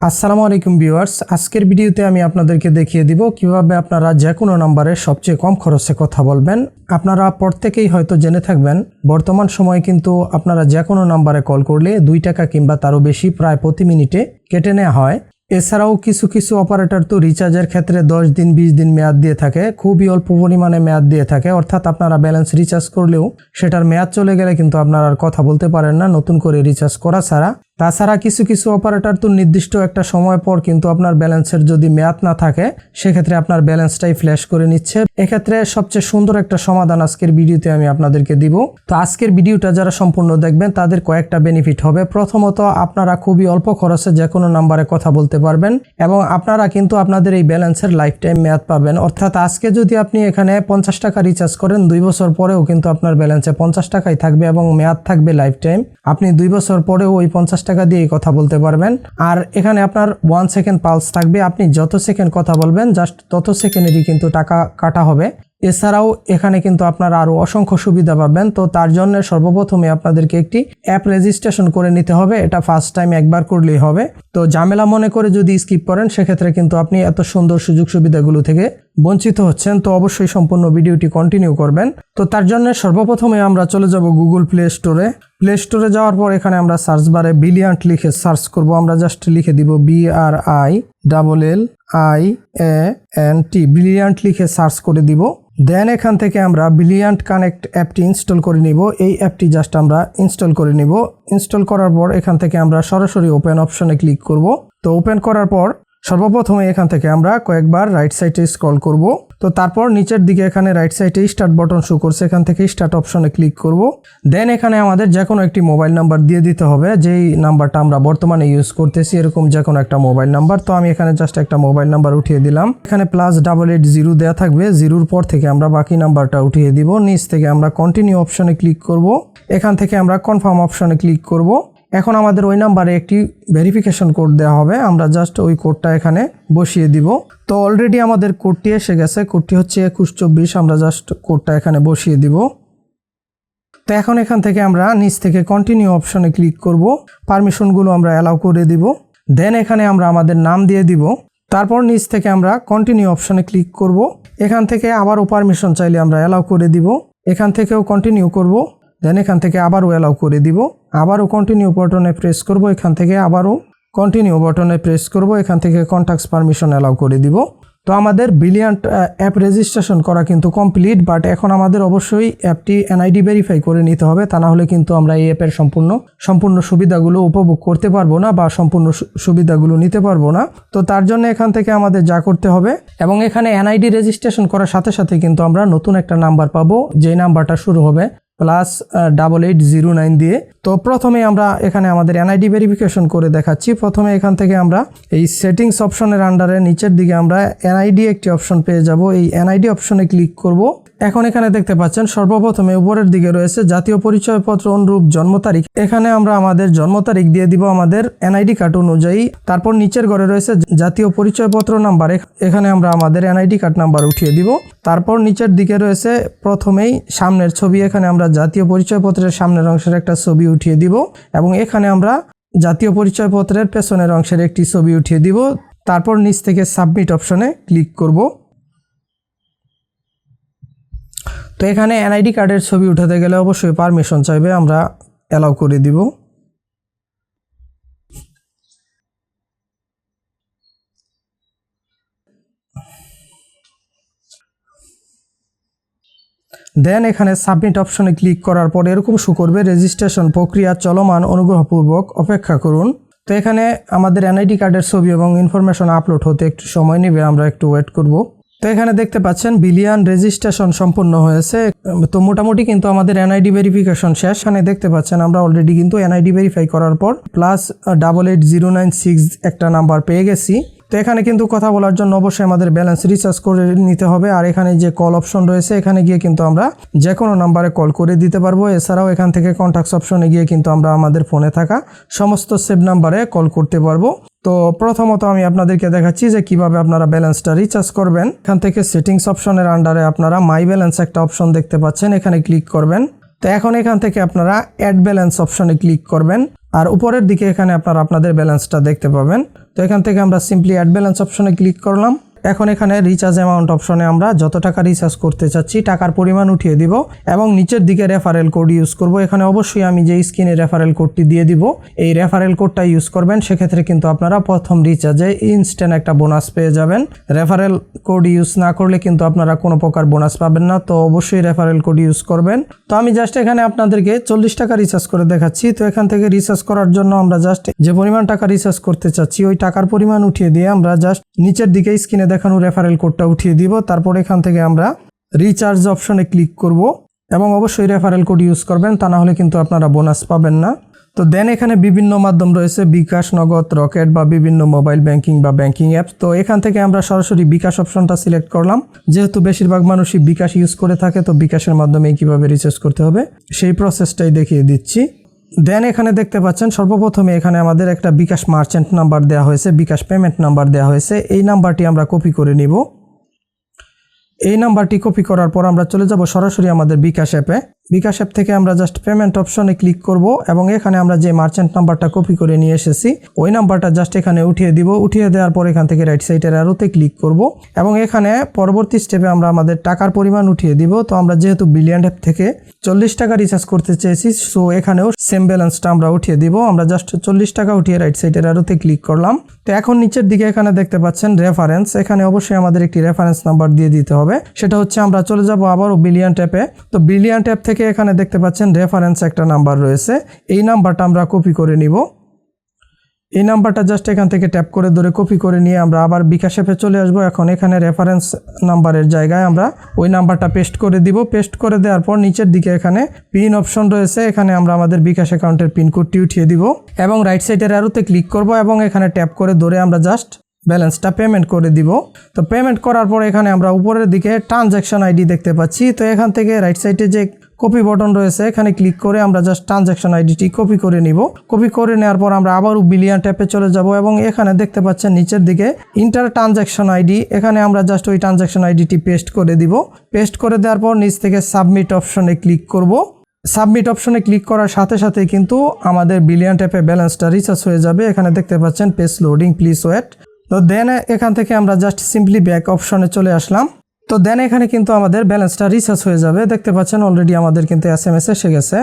আসসালামু আলাইকুম ভিউয়ার্স, আজকের ভিডিওতে আমি আপনাদেরকে দেখিয়ে দিব কিভাবে আপনারা যে কোনো নম্বরে সবচেয়ে কম খরচে কথা বলবেন। আপনারা প্রত্যেকেই হয়তো জেনে থাকবেন বর্তমান সময়ে কিন্তু আপনারা যে কোনো নম্বরে কল করলে 2 টাকা কিংবা তারও বেশি প্রায় প্রতি মিনিটে কেটে নেওয়া হয়। এছাড়াও কিছু কিছু অপারেটর তো রিচার্জের ক্ষেত্রে 10 দিন 20 দিন মেয়াদ দিয়ে থাকে, খুবই অল্প পরিমাণে মেয়াদ দিয়ে থাকে, অর্থাৎ আপনারা ব্যালেন্স রিচার্জ করলেও সেটার মেয়াদ চলে গেলে কিন্তু আপনারা আর কথা বলতে পারেন না নতুন করে রিচার্জ করা ছাড়া। তাছাড়া কিছু কিছু অপারেটর তো নির্দিষ্ট একটা সময় পর কিন্তু আপনার ব্যালেন্সের যদি মেয়াদ না থাকে সেক্ষেত্রে আপনার ব্যালেন্সটাই ফ্ল্যাশ করে নিচ্ছে। এক্ষেত্রে সবচেয়ে সুন্দর একটা সমাধান আজকের ভিডিওতে আমি আপনাদেরকে দিব। তো আজকের ভিডিওটা যারা সম্পূর্ণ দেখবেন তাদের কয়েকটা বেনিফিট হবে। প্রথমত, আপনারা খুবই অল্প খরচে যে কোনো নাম্বারে কথা বলতে পারবেন এবং আপনারা কিন্তু আপনাদের এই ব্যালেন্সের লাইফ টাইম মেয়াদ পাবেন। অর্থাৎ আজকে যদি আপনি এখানে 50 টাকা রিচার্জ করেন, 2 বছর পরেও কিন্তু আপনার ব্যালেন্সে 50 টাকাই থাকবে এবং মেয়াদ থাকবে লাইফ টাইম। আপনি 2 বছর পরেও ওই 50 টাকা দিয়ে কথা বলতে পারবেন। আর এখানে আপনার 1 সেকেন্ড পালস থাকবে, আপনি যত সেকেন্ড কথা বলবেন জাস্ট তত সেকেন্ডেরই কিন্তু টাকা কাটা হবে। এছাড়াও এখানে কিন্তু আপনারা আরো অসংখ্য সুবিধা পাবেন। তো তার জন্য সর্বপ্রথমে আপনাদেরকে একটি অ্যাপ রেজিস্ট্রেশন করে নিতে হবে। এটা ফার্স্ট টাইম একবার করলেই হবে। তো ঝামেলা মনে করে যদি স্কিপ করেন সেক্ষেত্রে কিন্তু আপনি এত সুন্দর সুযোগ সুবিধাগুলো থেকে বঞ্চিত হচ্ছেন। তো অবশ্যই সম্পূর্ণ ভিডিওটি কন্টিনিউ করবেন। তো তার জন্য সর্বপ্রথমে আমরা চলে যাব গুগল প্লে স্টোরে। প্লে স্টোরে যাওয়ার পর এখানে আমরা সার্চ বারে ব্রিলিয়ান্ট লিখে সার্চ করব। আমরা জাস্ট লিখে দিব BRILLIANT, ব্রিলিয়ান্ট লিখে সার্চ করে দিব। দেন এখান থেকে আমরা ব্রিলিয়ান্ট কানেক্ট অ্যাপটি ইনস্টল করে নিব। এই অ্যাপটি জাস্ট আমরা ইনস্টল করে নিব। ইনস্টল করার পর এখান থেকে আমরা সরাসরি ওপেন অপশনে ক্লিক করব। তো ওপেন করার পর সর্বপ্রথমে এখান থেকে আমরা কয়েকবার রাইট সাইডে স্ক্রল করব। তো তারপর নিচের দিকে এখানে রাইট সাইডে স্টার্ট বাটন শো করছে, এখান থেকে স্টার্ট অপশনে ক্লিক করব। দেন এখানে আমাদের যে কোনো একটি মোবাইল নাম্বার দিয়ে দিতে হবে, যেই নাম্বারটা আমরা বর্তমানে ইউজ করতেছি এরকম যে কোনো একটা মোবাইল নাম্বার। তো আমি এখানে জাস্ট একটা মোবাইল নাম্বার উঠিয়ে দিলাম। এখানে +8880 দেওয়া থাকবে, 0-র পর থেকে আমরা বাকি নাম্বারটা উঠিয়ে দিব। নিচ থেকে আমরা কন্টিনিউ অপশনে ক্লিক করব। এখান থেকে আমরা কনফার্ম অপশনে ক্লিক করব। এখন আমাদের ওই নাম্বারে একটি ভেরিফিকেশন কোড দেওয়া হবে, আমরা জাস্ট ওই কোডটা এখানে বসিয়ে দিব। তো অলরেডি আমাদের কোডটি এসে গেছে, কোডটি হচ্ছে 2124। আমরা জাস্ট কোডটা এখানে বসিয়ে দিব। তো এখন এখান থেকে আমরা নিচ থেকে কন্টিনিউ অপশনে ক্লিক করব। পারমিশনগুলো আমরা অ্যালাউ করে দিব। দেন এখানে আমরা আমাদের নাম দিয়ে দিব। তারপর নিচ থেকে আমরা কন্টিনিউ অপশনে ক্লিক করব। এখান থেকে আবারও পারমিশন চাইলে আমরা অ্যালাউ করে দিব। এখান থেকেও কন্টিনিউ করব। দেন এখান থেকে আবারও অ্যালাউ করে দিব। আবারও কন্টিনিউ বাটনে প্রেস করব। এখান থেকে আবারও কন্টিনিউ বাটনে প্রেস করব। এখান থেকে কন্ট্যাক্টস পারমিশন অ্যালাউ করে দিব। তো আমাদের ব্রিলিয়ান্ট অ্যাপ রেজিস্ট্রেশন করা কিন্তু কমপ্লিট, বাট এখন আমাদের অবশ্যই অ্যাপটি NID ভেরিফাই করে নিতে হবে, তা না হলে কিন্তু আমরা এই অ্যাপের সম্পূর্ণ সুবিধাগুলো উপভোগ করতে পারবো না বা সম্পূর্ণ সুবিধাগুলো নিতে পারবো না। তো তার জন্য এখান থেকে আমাদের যা করতে হবে, এবং এখানে NID রেজিস্ট্রেশন করার সাথে সাথে কিন্তু আমরা নতুন একটা নাম্বার পাবো, যে নাম্বারটা শুরু হবে +8809 দিয়ে। তো প্রথমে আমরা এখানে আমাদের NID ভেরিফিকেশন করে দেখাচ্ছি। প্রথমে এখান থেকে আমরা এই সেটিংস অপশনের আন্ডারে নিচের দিকে আমরা NID একটি অপশন পেয়ে যাব। এই NID অপশনে ক্লিক করব। এখন এখানে দেখতে পাচ্ছেন সর্বপ্রথমে উপরের দিকে রয়েছে জাতীয় পরিচয়পত্র অনুরূপ জন্ম তারিখ। এখানে আমরা আমাদের জন্ম তারিখ দিয়ে দিব আমাদের NID কার্ড অনুযায়ী। তারপর নিচের ঘরে রয়েছে জাতীয় পরিচয়পত্র নাম্বার, এখানে আমরা আমাদের NID কার্ড নাম্বার উঠিয়ে দিব। তারপর নিচের দিকে রয়েছে প্রথমেই সামনের ছবি, এখানে আমরা জাতীয় পরিচয়পত্রের সামনের অংশের একটা ছবি উঠিয়ে দিব এবং এখানে আমরা জাতীয় পরিচয়পত্রের পেছনের অংশের একটি ছবি উঠিয়ে দিব। তারপর নিচ থেকে সাবমিট অপশনে ক্লিক করব। তো এখানে NID কার্ডের ছবি উঠাতে গেলে অবশ্যই পারমিশন চাইবে, আমরা অ্যালাউ করে দিব। দেন এখানে সাবমিট অপশনে ক্লিক করার পর এরকম শো করবে রেজিস্ট্রেশন প্রক্রিয়া চলমান, অনুগ্রহপূর্বক অপেক্ষা করুন। তো এখানে আমাদের NID কার্ডের ছবি এবং ইনফরমেশন আপলোড হতে একটু সময় নেবে, আমরা একটু ওয়েট করব। তো এখানে দেখতে পাচ্ছেন ব্রিলিয়ান্ট রেজিস্ট্রেশন সম্পূর্ণ হয়েছে। তো মোটামুটি কিন্তু আমাদের NID ভেরিফিকেশন শেষ। এখানে দেখতে পাচ্ছেন আমরা অলরেডি কিন্তু NID ভেরিফাই করার পর +8809 একটা নাম্বার পেয়ে গেছি। তো এখানে কিন্তু কথা বলার জন্য অবশ্যই আমাদের ব্যালেন্স রিচার্জ করে নিতে হবে। আর এখানে যে কল অপশন রয়েছে এখানে গিয়ে কিন্তু আমরা যে কোনো নাম্বারে কল করে দিতে পারবো। এছাড়াও এখান থেকে কন্ট্যাক্টস অপশনে গিয়ে কিন্তু আমরা আমাদের ফোনে থাকা সমস্ত সেভ নাম্বারে কল করতে পারবো। তো প্রথমত আমি আপনাদেরকে দেখাচ্ছি যে কিভাবে আপনারা ব্যালেন্সটা রিচার্জ করবেন। এখান থেকে সেটিংস অপশনের আন্ডারে আপনারা মাই ব্যালেন্স একটা অপশন দেখতে পাচ্ছেন, এখানে ক্লিক করবেন। তো এখন এখান থেকে আপনারা অ্যাড ব্যালেন্স অপশনে ক্লিক করবেন। আর উপরের দিকে এখানে আপনারা আপনাদের ব্যালেন্সটা দেখতে পাবেন। তো এখান থেকে আমরা সিম্পলি অ্যাড ব্যালেন্স অপশনে ক্লিক করলাম। এখন এখানে রিচার্জ অ্যামাউন্ট অপশনে আমরা যত টাকা রিচার্জ করতে চাচ্ছি টাকার পরিমাণ উঠিয়ে দিব এবং নিচের দিকে রেফারেল কোড ইউজ করব। এখানে অবশ্যই আমি যে স্ক্রিনে রেফারেল কোডটি দিয়ে দিব এই রেফারেল কোডটা ইউজ করবেন, সেক্ষেত্রে কিন্তু আপনারা প্রথম রিচার্জে ইনস্ট্যান্ট একটা বোনাস পেয়ে যাবেন। রেফারেল কোড ইউজ না করলে কিন্তু আপনারা কোনো প্রকার বোনাস পাবেন না, তো অবশ্যই রেফারেল কোড ইউজ করবেন। তো আমি জাস্ট এখানে আপনাদেরকে 40 টাকা রিচার্জ করে দেখাচ্ছি। তো এখান থেকে রিচার্জ করার জন্য আমরা জাস্ট যে পরিমাণ টাকা রিচার্জ করতে চাচ্ছি ওই টাকার পরিমাণ উঠিয়ে দিয়ে আমরা জাস্ট নিচের দিকে স্ক্রিনে দেখানো রেফারেল কোডটা উঠিয়ে দিব। তারপর এখান থেকে আমরা রিচার্জ অপশনে ক্লিক করব এবং অবশ্যই রেফারেল কোড ইউজ করবেন, তা না হলে কিন্তু আপনারা বোনাস পাবেন না। তো দেন এখানে বিভিন্ন মাধ্যম রয়েছে, বিকাশ, নগদ, রকেট বা বিভিন্ন মোবাইল ব্যাংকিং বা ব্যাংকিং অ্যাপস। তো এখান থেকে আমরা সরাসরি বিকাশ অপশনটা সিলেক্ট করলাম, যেহেতু বেশিরভাগ মানুষই বিকাশ ইউজ করে থাকে, তো বিকাশের মাধ্যমে কিভাবে রিচার্জ করতে হবে সেই প্রসেসটাই দেখিয়ে দিচ্ছি। দেন এখানে দেখতে পাচ্ছেন সর্বপ্রথমে এখানে আমাদের একটা বিকাশ মার্চেন্ট নাম্বার দেওয়া হয়েছে, বিকাশ পেমেন্ট নাম্বার দেওয়া হয়েছে। এই নাম্বারটি আমরা কপি করে নিব। এই নাম্বারটি কপি করার পর আমরা চলে যাব সরাসরি আমাদের বিকাশ অ্যাপে। বিকাশ অ্যাপ থেকে আমরা জাস্ট পেমেন্ট অপশনে ক্লিক করব এবং এখানে আমরা যে মার্চেন্ট নাম্বারটা কপি করে নিয়ে এসেছি ওই নাম্বারটা জাস্ট এখানে উঠিয়ে দিব। উঠিয়ে দেওয়ার পর এখান থেকে রাইট সাইডের অ্যারোতে ক্লিক করব এবং এখানে পরবর্তী স্টেপে আমরা আমাদের টাকার পরিমাণ উঠিয়ে দিব। তো আমরা যেহেতু ব্রিলিয়ান্ট অ্যাপ থেকে 40 টাকা রিচার্জ করতে চেয়েছি, সো এখানেও সেম ব্যালেন্সটা আমরা উঠিয়ে দিব। আমরা জাস্ট 40 টাকা উঠিয়ে রাইট সাইডের অ্যারোতে ক্লিক করলাম। তো এখন নিচের দিকে এখানে দেখতে পাচ্ছেন রেফারেন্স, এখানে অবশ্যই আমাদের একটি রেফারেন্স নাম্বার দিয়ে দিতে হবে। সেটা হচ্ছে আমরা চলে যাব আবারও ব্রিলিয়ান্ট অ্যাপে। তো ব্রিলিয়ান্ট অ্যাপ থেকে এখানে দেখতে পাচ্ছেন রেফারেন্স একটা নাম্বার রয়েছে, এই নাম্বারটা আমরা কপি করে নিব। এই নাম্বারটা জাস্ট এখান থেকে ট্যাপ করে ধরে কপি করে নিয়ে আমরা আবার বিকাশ অ্যাপে চলে আসবো। এখন এখানে রেফারেন্স নাম্বারের জায়গায় আমরা ওই নাম্বারটা পেস্ট করে দিব। পেস্ট করে দেওয়ার পর নিচের দিকে এখানে পিন অপশন রয়েছে, এখানে আমরা আমাদের বিকাশ অ্যাকাউন্টের পিন কোডটি উঠিয়ে দিব এবং রাইট সাইডের অ্যারোতে ক্লিক করব এবং এখানে ট্যাপ করে ধরে আমরা জাস্ট ব্যালেন্সটা পেমেন্ট করে দিব। তো পেমেন্ট করার পর এখানে আমরা উপরের দিকে ট্রানজ্যাকশন আইডি দেখতে পাচ্ছি। তো এখান থেকে রাইট সাইডে যে কপি বাটন রয়েছে এখানে ক্লিক করে আমরা জাস্ট ট্রানজ্যাকশন আইডিটি কপি করে নিব। কপি করে নেওয়ার পর আমরা আবারও ব্রিলিয়ান্ট অ্যাপে চলে যাব এবং এখানে দেখতে পাচ্ছেন নিচের দিকে ইন্টার ট্রানজ্যাকশন আইডি, এখানে আমরা জাস্ট ওই ট্রানজ্যাকশন আইডিটি পেস্ট করে দিব। পেস্ট করে দেওয়ার পর নিচ থেকে সাবমিট অপশনে ক্লিক করব। সাবমিট অপশনে ক্লিক করার সাথে সাথে কিন্তু আমাদের ব্রিলিয়ান্ট অ্যাপে ব্যালেন্সটা রিচার্জ হয়ে যাবে। এখানে দেখতে পাচ্ছেন পেজ লোডিং, প্লিজ ওয়েট। তো দেন এখান থেকে আমরা জাস্ট সিম্পলি ব্যাক অপশনে চলে আসলাম। তো দেন এখানে কিন্তু আমাদের ব্যালেন্সটা রিচার্জ হয়ে যাবে। দেখতে পাচ্ছেন অলরেডি আমাদের কিন্তু SMS এসে গেছে।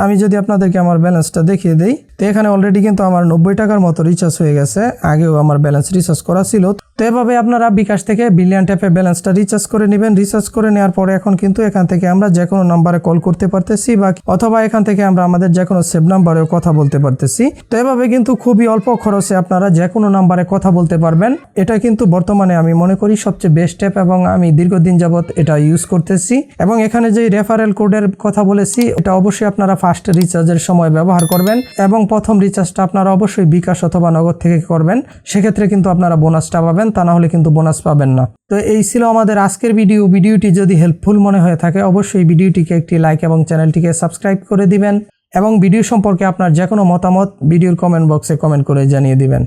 আমি যদি আপনাদেরকে আমার ব্যালেন্সটা দেখিয়ে দিই, তো এখানে অলরেডি কিন্তু আমার 90 টাকার মতো রিচার্জ হয়ে গেছে, আগেও আমার ব্যালেন্স রিচার্জ করা ছিল। তো এভাবে আপনারা বিকাশ থেকে ব্রিলিয়ান্ট অ্যাপে ব্যালেন্সটা রিচার্জ করে নেবেন। রিচার্জ করে নেওয়ার পরে এখন কিন্তু এখান থেকে আমরা যে কোনো নাম্বারে কল করতে পারতেছি বা অথবা এখান থেকে আমরা আমাদের যে কোনো সেভ নাম্বারেও কথা বলতে পারতেছি। তো এভাবে কিন্তু খুবই অল্প খরচে আপনারা যে কোনো নাম্বারে কথা বলতে পারবেন। এটা কিন্তু বর্তমানে আমি মনে করি সবচেয়ে বেস্ট অ্যাপ এবং আমি দীর্ঘদিন যাবত এটা ইউজ করতেছি। এবং এখানে যে রেফারেল কোডের কথা বলেছি এটা অবশ্যই আপনারা ফার্স্ট রিচার্জের সময় ব্যবহার করবেন এবং প্রথম রিচার্জটা আপনারা অবশ্যই বিকাশ অথবা নগদ থেকে করবেন, সেক্ষেত্রে কিন্তু আপনারা বোনাসটা পাবেন, তা না হলে কিন্তু বোনাস পাবেন না। তো এই ছিল আমাদের আজকের ভিডিওটি যদি হেল্পফুল মনে হয়ে থাকে অবশ্যই ভিডিওটিকে একটি লাইক এবং চ্যানেলটিকে সাবস্ক্রাইব করে দিবেন এবং ভিডিও সম্পর্কে আপনার যে কোনো মতামত ভিডিওর কমেন্ট বক্সে কমেন্ট করে জানিয়ে দিবেন।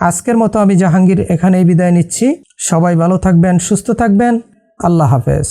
আজকের মতো আমি জাহাঙ্গীর এখানেই বিদায় নিচ্ছি। সবাই ভালো থাকবেন, সুস্থ থাকবেন। আল্লাহ হাফেজ।